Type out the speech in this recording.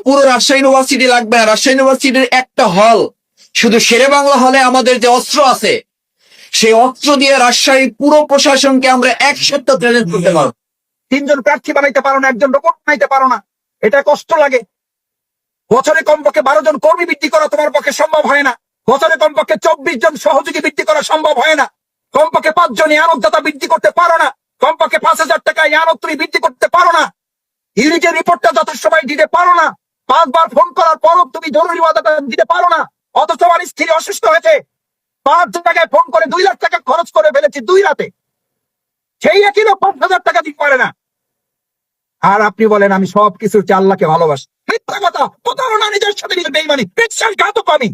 পুরো রাজশাহী ইউনিভার্সিটি লাগবে না। রাজশাহী ইউনিভার্সিটির একটা হল, শুধু শেরে বাংলা হলে আমাদের যে অস্ত্র আছে, সেই অস্ত্র দিয়ে রাজশাহী পুরো প্রশাসনকে আমরা এক সপ্তাহ ট্রেনিং করতে পারবো। 3 জন প্রার্থী বানাইতে পারো না, 1জন রোবট বানাইতে পারো না, এটা কষ্ট লাগে। বছরে কমপক্ষে 12 জন কর্মী বৃদ্ধি করা তোমার পক্ষে সম্ভব হয় না। বছরে কমপক্ষে 24 জন সহযোগী বৃদ্ধি করা সম্ভব হয় না। কমপক্ষে 5 জন ইয়ানকদাতা বৃদ্ধি করতে পারো না। কমপক্ষে 5,000 টাকা ইয়ানক তুমি বৃদ্ধি করতে পারো না। ইউনিটের রিপোর্টটা যথেষ্ট সময় দিতে পারো না। 5 বার ফোন করার পরও তুমি জরুরি ওয়াদাটা দিতে পারো না। অথচ আমার স্ত্রী অসুস্থ হয়েছে, 5 জায়গায় ফোন করে 2 লাখ টাকা খরচ করে ফেলেছি 2 রাতে, সেই একই লোক 5,000 টাকা দিতে পারে না। আর আপনি বলেন আমি সবকিছুর চেয়ে আল্লাহকে ভালোবাসি। মিথ্যা কথা, প্রতারণা, নিজের সাথে নিজের বেইমানি, বিশ্বাসঘাতক আমি।